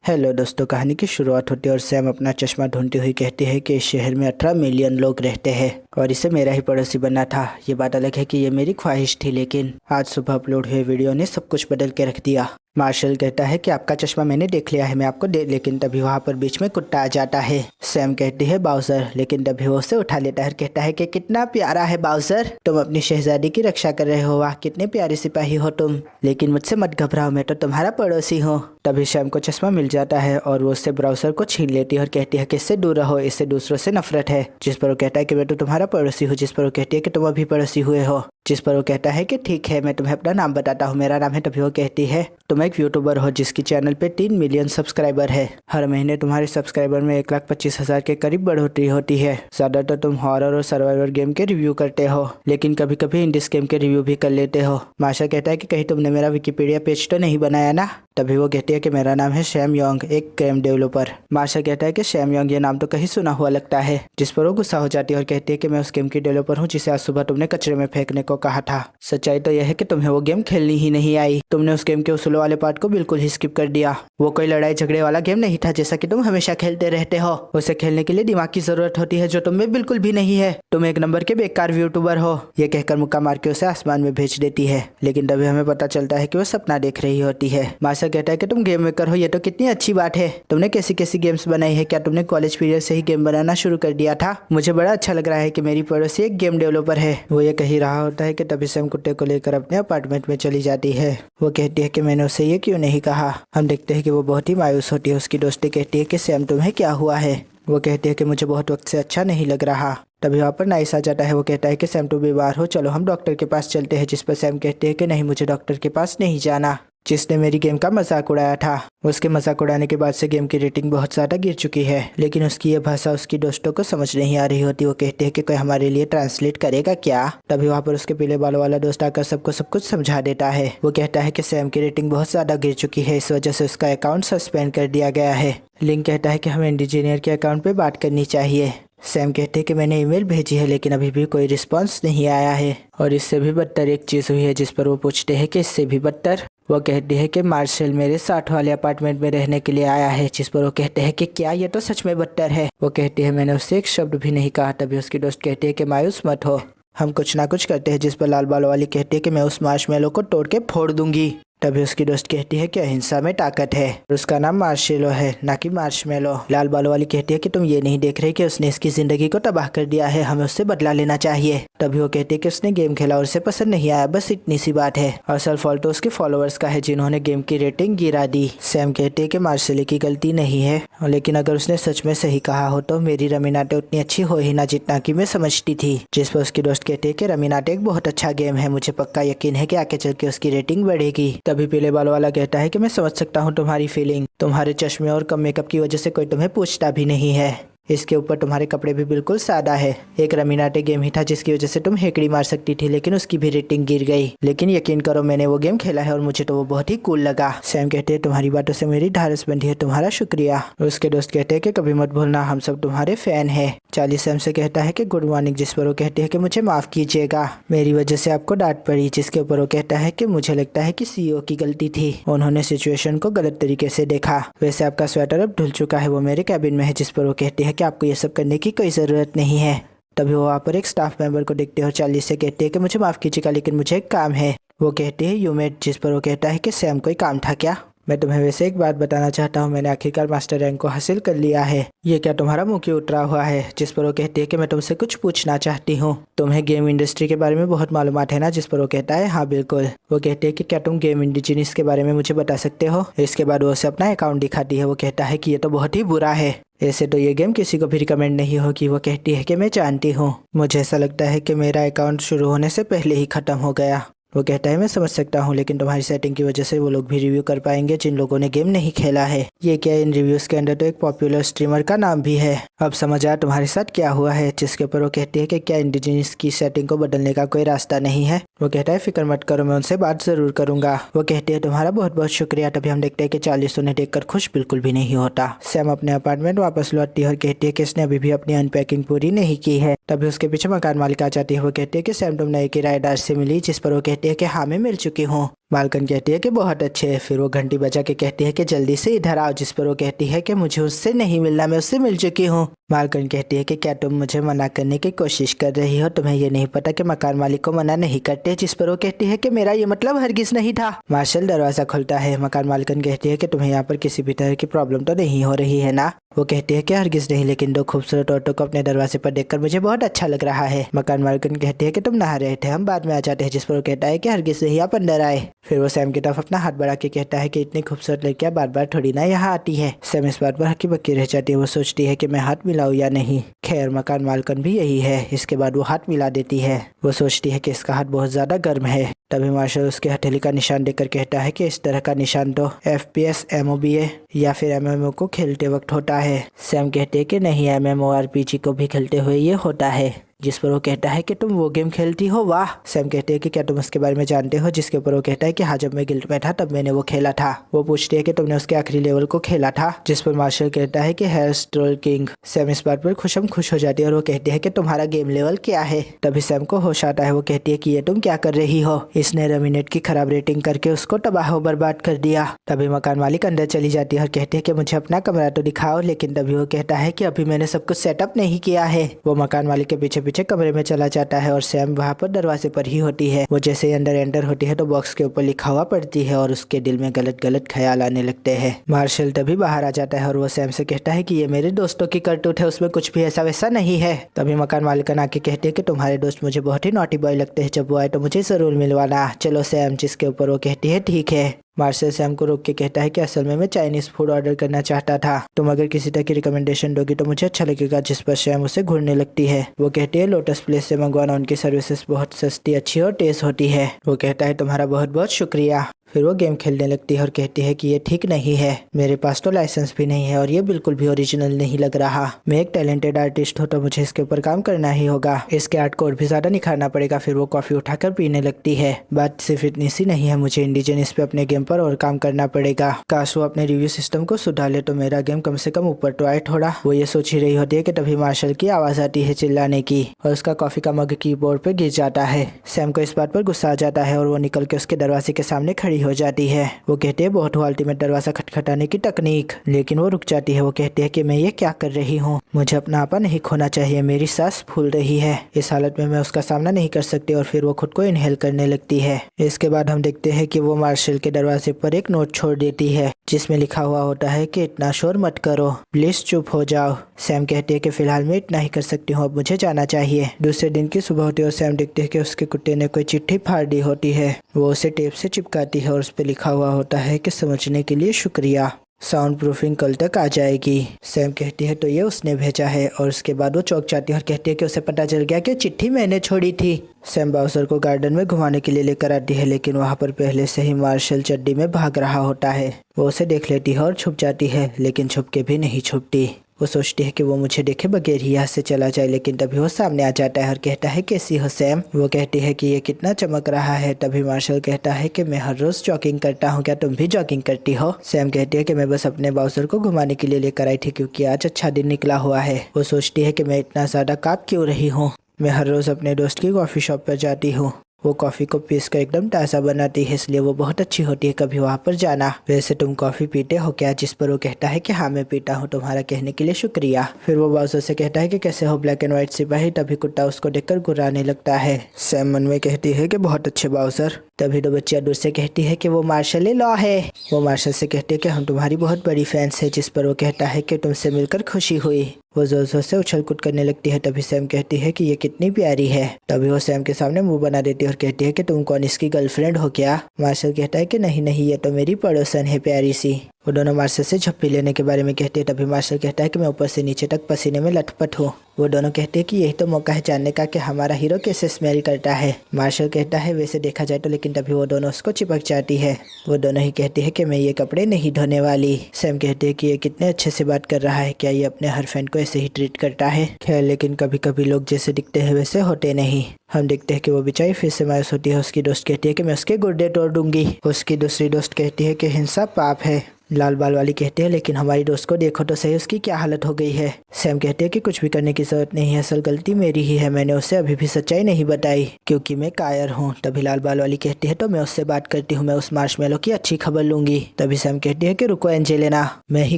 Hello दोस्तों, कहानी की शुरुआत होती है और सैम अपना चश्मा ढूंढती हुई कहती है कि इस शहर में 18 मिलियन लोग रहते हैं और इसे मेरा ही पड़ोसी बनना था। ये बात अलग है कि ये मेरी ख्वाहिश थी, लेकिन आज सुबह अपलोड हुए वीडियो ने सब कुछ बदल के रख दिया। मार्शल कहता है कि आपका चश्मा मैंने देख लिया है, मैं आपको दे, लेकिन तभी वहाँ पर बीच में कुत्ता आ जाता है। सैम कहती है बाउजर, लेकिन तभी वो उसे उठा लेता है और कहता है कि कितना प्यारा है बाउजर, तुम अपनी शहजादी की रक्षा कर रहे हो, वाह कितने प्यारे सिपाही हो तुम, लेकिन मुझसे मत घबराओ, मैं तो तुम्हारा पड़ोसी हूँ। तभी सैम को चश्मा मिल जाता है और वो उससे ब्राउजर को छीन लेती है और कहती है कि इससे दूर रहो, इससे दूसरों से नफरत है। जिस पर वो कहता है कि मैं तो तुम्हारा पड़ोसी हूँ, जिस पर वो कहती है कि तुम अभी पड़ोसी हुए हो, जिस पर वो कहता है कि ठीक है मैं तुम्हें अपना नाम बताता हूँ, मेरा नाम है। तभी वो कहती है तुम एक यूट्यूबर हो जिसकी चैनल पे 3 मिलियन सब्सक्राइबर है, हर महीने तुम्हारे सब्सक्राइबर में 1,25,000 के करीब बढ़ोतरी होती है। ज्यादातर तुम हॉरर और सर्वाइवर गेम के रिव्यू करते हो, लेकिन कभी कभी इंडिस गेम के रिव्यू भी कर लेते हो। मार्शल कहता है कि कहीं तुमने मेरा विकिपीडिया पेज तो नहीं बनाया ना। तभी वो कहती है कि मेरा नाम है सैम योंग, एक गेम डेवलपर। मार्शल कहता है कि सैम योंग ये नाम तो कहीं सुना हुआ लगता है, जिस पर वो गुस्सा हो जाती है और कहती है कि मैं उस गेम की डेवलपर हूँ जिसे आज सुबह तुमने कचरे में फेंकने को कहा था। सच्चाई तो यह है कि तुम्हें वो गेम खेलनी ही नहीं आई, तुमने उस गेम के उसूलों वाले पार्ट को बिल्कुल ही स्किप कर दिया। वो कोई लड़ाई झगड़े वाला गेम नहीं था जैसा कि तुम हमेशा खेलते रहते हो। उसे खेलने के लिए दिमाग की जरूरत होती है जो तुम में बिल्कुल भी नहीं है। तुम एक नंबर के बेकार यूट्यूबर हो। ये कहकर मुक्का मार के उसे आसमान में भेज देती है, लेकिन तभी हमें पता चलता है कि वो सपना देख रही होती है। मार्शल कहता है कि तुम गेम मेकर हो, ये तो कितनी अच्छी बात है, तुमने कैसी कैसी गेम्स बनाई है, क्या तुमने कॉलेज पीरियड से ही गेम बनाना शुरू कर दिया था? मुझे बड़ा अच्छा लग रहा है कि मेरी पड़ोसी एक गेम डेवलपर है। वो ये कह रहा होता है कि तभी सैम कुत्ते को लेकर अपने अपार्टमेंट में चली जाती है। वो कहती है कि मैंने उसे ये क्यों नहीं कहा। हम देखते हैं कि वो बहुत ही मायूस होती है। उसकी दोस्ती कहती है कि सैम तुम्हें क्या हुआ है। वो कहती है कि मुझे बहुत वक्त से अच्छा नहीं लग रहा। तभी वहाँ पर नाइस आ जाता है। वो कहता है कि सैम तुम बीमार हो, चलो हम डॉक्टर के पास चलते हैं। जिस पर सैम कहते हैं कि नहीं, मुझे डॉक्टर के पास नहीं जाना, जिसने मेरी गेम का मजाक उड़ाया था। उसके मजाक उड़ाने के बाद से गेम की रेटिंग बहुत ज़्यादा गिर चुकी है, लेकिन उसकी ये भाषा उसकी दोस्तों को समझ नहीं आ रही होती। वो कहते हैं कि कोई हमारे लिए ट्रांसलेट करेगा क्या? तभी वहाँ पर उसके पीले बालों वाला दोस्त आकर सबको सब कुछ समझा देता है। वो कहता है कि सैम की रेटिंग बहुत ज़्यादा गिर चुकी है, इस वजह से उसका अकाउंट सस्पेंड कर दिया गया है। लिंक कहता है कि हमें इंजीनियर के अकाउंट पे बात करनी चाहिए। सैम कहते हैं कि मैंने ईमेल भेजी है, लेकिन अभी भी कोई रिस्पांस नहीं आया है। और इससे भी बदतर एक चीज़ हुई है, जिस पर वो पूछते हैं कि इससे भी बदतर। वो कहती है कि मार्शल मेरे 60 वाले अपार्टमेंट में रहने के लिए आया है, जिस पर वो कहते हैं कि क्या ये तो सच में बदतर है। वो कहती है मैंने उससे एक शब्द भी नहीं कहा। तभी उसकी दोस्त कहती है कि मायूस मत हो, हम कुछ ना कुछ करते हैं। जिस पर लाल बालों वाली कहती है कि मैं उस मार्शमेलो को तोड़ के फोड़ दूंगी। तभी उसकी दोस्त कहती है कि अहिंसा में ताकत है, उसका नाम मार्शेलो है, ना कि मार्शमेलो। लाल बालों वाली कहती है कि तुम ये नहीं देख रहे कि उसने इसकी जिंदगी को तबाह कर दिया है, हमें उससे बदला लेना चाहिए। तभी वो कहती है कि उसने गेम खेला और उसे पसंद नहीं आया, बस इतनी सी बात है। असल फॉल्ट तो उसके फॉलोअर्स का है जिन्होंने गेम की रेटिंग गिरा दी। सैम कहती है कि मार्शेलो की गलती नहीं है, लेकिन अगर उसने सच में सही कहा हो तो मेरी रमीनाटे उतनी अच्छी हो ही ना जितना कि मैं समझती थी। जिस पर उसकी दोस्त कहती है कि रमीनाटे एक बहुत अच्छा गेम है, मुझे पक्का यकीन है कि आगे चल के उसकी रेटिंग बढ़ेगी। तभी पीले बालों वाला कहता है कि मैं समझ सकता हूँ तुम्हारी फीलिंग, तुम्हारे चश्मे और कम मेकअप की वजह से कोई तुम्हें पूछता भी नहीं है, इसके ऊपर तुम्हारे कपड़े भी बिल्कुल सादा है। एक रमीनाटे गेम ही था जिसकी वजह से तुम हेकड़ी मार सकती थी, लेकिन उसकी भी रेटिंग गिर गई। लेकिन यकीन करो मैंने वो गेम खेला है और मुझे तो वो बहुत ही कूल लगा। सैम कहते हैं तुम्हारी बातों से मेरी ढारस बंधी है, तुम्हारा शुक्रिया। उसके दोस्त कहते हैं कि कभी मत भूलना हम सब तुम्हारे फैन है। चार्ली सैम से कहता है कि गुड मॉर्निंग, जिस पर वो कहते हैं कि मुझे माफ कीजिएगा, मेरी वजह से आपको डांट पड़ी। जिसके ऊपर वो कहता है कि मुझे लगता है कि सीईओ की गलती थी, उन्होंने सिचुएशन को गलत तरीके से देखा। वैसे आपका स्वेटर अब धुल चुका है, वो मेरे कैबिन में है। जिस पर वो कहते हैं कि आपको ये सब करने की कोई ज़रूरत नहीं है। तभी वो वहाँ पर एक स्टाफ मेंबर को देखते हैं और चार्ली से कहते हैं कि मुझे माफ़ कीजिएगा लेकिन मुझे एक काम है। वो कहते हैं यू मेट, जिस पर वो कहता है कि सैम कोई काम था क्या? मैं तुम्हें वैसे एक बात बताना चाहता हूँ, मैंने आखिरकार मास्टर रैंक को हासिल कर लिया है। ये क्या तुम्हारा मुंह क्यों उतरा हुआ है? जिस पर वो कहती है कि मैं तुमसे कुछ पूछना चाहती हूँ, तुम्हें गेम इंडस्ट्री के बारे में बहुत मालूमात है ना? जिस पर वो कहता है हाँ बिल्कुल। वो कहती है कि क्या तुम गेम इंडिजिनियस के बारे में मुझे बता सकते हो? इसके बाद वो उसे अपना अकाउंट दिखाती है। वो कहता है कि ये तो बहुत ही बुरा है, ऐसे तो ये गेम किसी को भी रिकमेंड नहीं होगी। वो कहती है कि मैं जानती हूँ, मुझे ऐसा लगता है कि मेरा अकाउंट शुरू होने से पहले ही खत्म हो गया। वो कहता है मैं समझ सकता हूँ, लेकिन तुम्हारी सेटिंग की वजह से वो लोग भी रिव्यू कर पाएंगे जिन लोगों ने गेम नहीं खेला है। ये क्या, इन रिव्यूज के अंदर तो एक पॉपुलर स्ट्रीमर का नाम भी है। अब समझ आया तुम्हारे साथ क्या हुआ है? जिसके ऊपर वो कहती है कि क्या इंडिजिनियस की सेटिंग को बदलने का कोई रास्ता नहीं है? वो कहता है फिक्र मत करो, मैं उनसे बात जरूर करूंगा। वो कहती है तुम्हारा बहुत बहुत शुक्रिया। तभी हम देखते हैं कि चार्ली उन्हें देखकर खुश बिल्कुल भी नहीं होता। सैम अपने अपार्टमेंट वापस लौटती है और कहती है कि इसने अभी भी अपनी अनपैकिंग पूरी नहीं की है। तभी उसके पीछे मकान मालिक आ जाती है। वो कहती है कि सैम तुम नए किराएदार से मिली? जिस पर वो कहती है कि हाँ मैं मिल चुकी हूँ। मालकिन कहती है कि बहुत अच्छे। फिर वो घंटी बजा के कहती है कि जल्दी से इधर आओ, जिस पर वो कहती है कि मुझे उससे नहीं मिलना, मैं उससे मिल चुकी हूँ। मालकिन कहती है कि क्या तुम मुझे मना करने की कोशिश कर रही हो? तुम्हें ये नहीं पता कि मकान मालिक को मना नहीं करते? जिस पर वो कहती है कि मेरा ये मतलब हरगिज नहीं था। मार्शल दरवाजा खुलता है। मकान मालकिन कहती है कि तुम्हें यहाँ पर किसी भी तरह की प्रॉब्लम तो नहीं हो रही है ना? वो कहती है कि हरगिज नहीं, लेकिन दो खूबसूरत औरतों को अपने दरवाजे पर देखकर मुझे बहुत अच्छा लग रहा है। मकान मालकिन कहती है कि तुम नहा रहे थे, हम बाद में आ जाते हैं। जिस पर वो कहता है कि हरगिज नहीं, आप अंदर आए। फिर वो सैम की तरफ अपना हाथ बढ़ा के कहता है कि इतनी खूबसूरत लड़कियां बार बार थोड़ी ना यहाँ आती है। सैम इस बात पर हक्की बक्की रह जाती है। वो सोचती है कि मैं हाथ मिलाऊं या नहीं। खैर, मकान मालकिन भी यही है। इसके बाद वो हाथ मिला देती है। वो सोचती है कि इसका हाथ बहुत ज्यादा गर्म है। तभी मार्शल उसके हथेली का निशान देखकर कहता है कि इस तरह का निशान तो FPS, MOBA या फिर MMO को खेलते वक्त होता है। सैम कहते हैं कि नहीं, MMORPG को भी खेलते हुए ये होता है। जिस पर वो कहता है कि तुम वो गेम खेलती हो? वाह। सैम कहते हैं कि क्या तुम उसके बारे में जानते हो? जिसके ऊपर वो कहता है कि हाँ, जब मैं गिल्ड में था तब मैंने वो खेला था। वो पूछती है कि तुमने उसके आखिरी लेवल को खेला था? जिस पर मार्शल कहता है कि हेयरस्ट्रोल किंग। सैम इस बात पर खुश हो जाती है और वो कहती है कि तुम्हारा गेम लेवल क्या है? तभी सैम को होश आता है। वो कहती है कि ये तुम क्या कर रही हो? इसने रमीनेट की खराब रेटिंग करके उसको तबाह बर्बाद कर दिया। तभी मकान मालिक अंदर चली जाती है और कहती है कि मुझे अपना कमरा तो दिखाओ। लेकिन तभी वो कहता है कि अभी मैंने सब कुछ सेटअप नहीं किया है। वो मकान मालिक के पीछे पीछे कमरे में चला जाता है और सैम वहाँ पर दरवाजे पर ही होती है। वो जैसे ही अंदर एंटर होती है तो बॉक्स के ऊपर लिखा हुआ पढ़ती है और उसके दिल में गलत गलत ख्याल आने लगते हैं। मार्शल तभी बाहर आ जाता है और वो सैम से कहता है कि ये मेरे दोस्तों की करतूत है, उसमें कुछ भी ऐसा वैसा नहीं है। तभी मकान मालिक आके कहते हैं कि तुम्हारे दोस्त मुझे बहुत ही नॉटी बॉय लगते हैं, जब वो आए तो मुझे जरूर मिलवाना। चलो सैम। जिसके ऊपर वो कहती है ठीक है। मार्शल सैम को रोक के कहता है कि असल में मैं चाइनीज फूड ऑर्डर करना चाहता था। तुम अगर किसी तरह की रिकमेंडेशन दोगी तो मुझे अच्छा लगेगा। जिस पर सैम उसे घूरने लगती है। वो कहती है लोटस प्लेस से मंगवाना, उनकी सर्विसेज बहुत सस्ती, अच्छी और टेस्ट होती है। वो कहता है तुम्हारा बहुत बहुत शुक्रिया। फिर वो गेम खेलने लगती है और कहती है कि ये ठीक नहीं है, मेरे पास तो लाइसेंस भी नहीं है और ये बिल्कुल भी ओरिजिनल नहीं लग रहा। मैं एक टैलेंटेड आर्टिस्ट हूँ तो मुझे इसके ऊपर काम करना ही होगा। इसके आर्ट को और भी ज्यादा निखारना पड़ेगा। फिर वो कॉफी उठाकर पीने लगती है। बात सिर्फ इतनी सी नहीं है, मुझे इंडिजिनियस पे अपने गेम पर और काम करना पड़ेगा। काश वो अपने रिव्यू सिस्टम को सुधार ले तो मेरा गेम कम से कम ऊपर तो आए थोड़ा। वो ये सोच ही रही होती है कि तभी मार्शल की आवाज आती है चिल्लाने की और उसका कॉफी का मग कीबोर्ड पे गिर जाता है। सैम को इस बात पर गुस्सा आ जाता है और वो निकल के उसके दरवाजे के सामने खड़ी हो जाती है। वो कहते हैं बहुत हुआ अल्टीमेट दरवाजा खटखटाने की तकनीक, लेकिन वो रुक जाती है। वो कहते हैं कि मैं ये क्या कर रही हूँ, मुझे अपना आपा नहीं खोना चाहिए, मेरी सांस फूल रही है, इस हालत में मैं उसका सामना नहीं कर सकती। और फिर वो खुद को इनहेल करने लगती है। इसके बाद हम देखते हैं कि वो मार्शल के दरवाजे पर एक नोट छोड़ देती है जिसमें लिखा हुआ होता है कि इतना शोर मत करो, प्लीज चुप हो जाओ। सैम कहती है कि फिलहाल मैं इतना ही कर सकती हूँ, अब मुझे जाना चाहिए। दूसरे दिन की सुबह होती है और सैम देखते हैं कि उसके कुत्ते ने कोई चिट्ठी फाड़ दी होती है। वो उसे टेप से चिपकाती है और उस पर लिखा हुआ होता है कि समझने के लिए शुक्रिया, साउंड प्रूफिंग कल तक आ जाएगी। सैम कहती है तो ये उसने भेजा है और उसके बाद वो चौंक जाती है और कहती है कि उसे पता चल गया कि चिट्ठी मैंने छोड़ी थी। सैम बाउसर को गार्डन में घुमाने के लिए लेकर आती है, लेकिन वहाँ पर पहले से ही मार्शल चड्डी में भाग रहा होता है। वो उसे देख लेती है और छुप जाती है, लेकिन छुप के भी नहीं छुपती। वो सोचती है कि वो मुझे देखे बगैर ही यहाँ से चला जाए, लेकिन तभी वो सामने आ जाता है और कहता है कैसी हो सैम। वो कहती है कि ये कितना चमक रहा है। तभी मार्शल कहता है कि मैं हर रोज जॉगिंग करता हूँ, क्या तुम भी जॉगिंग करती हो? सैम कहती है कि मैं बस अपने बाउसर को घुमाने के लिए लेकर आई थी क्योंकि आज अच्छा दिन निकला हुआ है। वो सोचती है कि मैं इतना ज्यादा काँप क्यों रही हूँ, मैं हर रोज अपने दोस्त की कॉफी शॉप पर जाती हूँ, वो कॉफी को पीस कर एकदम ताज़ा बनाती है, इसलिए वो बहुत अच्छी होती है, कभी वहाँ पर जाना। वैसे तुम कॉफी पीते हो क्या? जिस पर वो कहता है कि हाँ मैं पीता हूँ, तुम्हारा कहने के लिए शुक्रिया। फिर वो बाउसर से कहता है कि कैसे हो ब्लैक एंड व्हाइट सिपाही। तभी कुत्ता उसको देखकर गुर्राने लगता है। सैम मन में कहती है कि बहुत अच्छे बाउसर। तभी दो बच्चियां दूर से कहती है कि वो मार्शल लॉ है। वो मार्शल से कहती है कि हम तुम्हारी बहुत बड़ी फैंस है। जिस पर वो कहता है कि तुमसे मिलकर खुशी हुई। वो जोर जोर से उछल कूद करने लगती है। तभी सैम कहती है कि ये कितनी प्यारी है। तभी वो सैम के सामने मुंह बना देती है और कहती है कि तुम कौन, इसकी गर्लफ्रेंड हो क्या? मार्शल कहता है कि नहीं नहीं, ये तो मेरी पड़ोसन है प्यारी सी। वो दोनों मार्शल से झप्पी लेने के बारे में कहते हैं। तभी मार्शल कहता है कि मैं ऊपर से नीचे तक पसीने में लथपथ हूँ। वो दोनों कहते हैं कि यही तो मौका है जानने का कि हमारा हीरो कैसे स्मेल करता है। मार्शल कहता है वैसे देखा जाए तो, लेकिन तभी वो दोनों उसको चिपक जाती है। वो दोनों ही कहती है कि मैं ये कपड़े नहीं धोने वाली। सैम कहते हैं कि ये कितने अच्छे से बात कर रहा है, क्या ये अपने हर फैन को ऐसे ही ट्रीट करता है? खैर, लेकिन कभी कभी लोग जैसे दिखते हैं वैसे होते नहीं। हम देखते हैं कि वो बेचारी फिर से मायूस होती है। उसकी दोस्त कहती है कि मैं उसके गुर्दे तोड़ दूंगी। उसकी दूसरी दोस्त कहती है कि हिंसा पाप है। लाल बाल वाली कहती है लेकिन हमारी दोस्त को देखो तो सही, उसकी क्या हालत हो गई है। सैम कहते हैं कि कुछ भी करने की जरूरत नहीं है, असल गलती मेरी ही है, मैंने उसे अभी भी सच्चाई नहीं बताई क्योंकि मैं कायर हूँ। तभी लाल बाल वाली कहती है तो मैं उससे बात करती हूँ, मैं उस मार्शमेलो की अच्छी खबर लूंगी। तभी सैम कहती है कि रुको एंजेलिना, मैं ही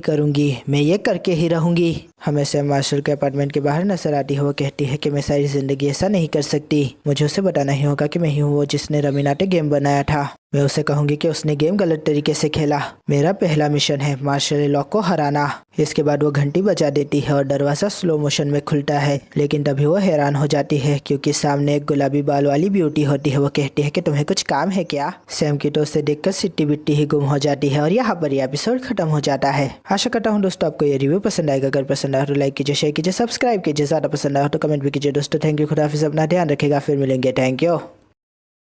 करूंगी, मैं ये करके ही रहूंगी। हमें सैम मार्शल के अपार्टमेंट के बाहर नजर आती है। वो कहती है कि मैं सारी जिंदगी ऐसा नहीं कर सकती, मुझे उसे बताना ही होगा कि मैं ही हूँ वो जिसने रमीनाटे गेम बनाया था। मैं उसे कहूंगी कि उसने गेम गलत तरीके से खेला। मेरा पहला मिशन है मार्शल लॉ को हराना। इसके बाद वो घंटी बजा देती है और दरवाजा स्लो मोशन में खुलता है, लेकिन तभी वो हैरान हो जाती है क्योंकि सामने एक गुलाबी बाल वाली ब्यूटी होती है। वो कहती है कि तुम्हें कुछ काम है क्या। सैम की तो उसे देखकर सिट्टी बिट्टी ही गुम हो जाती है और यहाँ पर यह एपिसोड खत्म हो जाता है। आशा करता हूँ दोस्तों आपको ये रिव्यू पसंद आएगा। अगर पसंद आया तो लाइक कीजिए, शेयर कीजिए, सब्सक्राइब कीजिए, ज्यादा पसंद आया तो कमेंट भी कीजिए। दोस्तों थैंक यू, खुदा हाफिज़, अपना ध्यान रखेगा, फिर मिलेंगे, थैंक यू।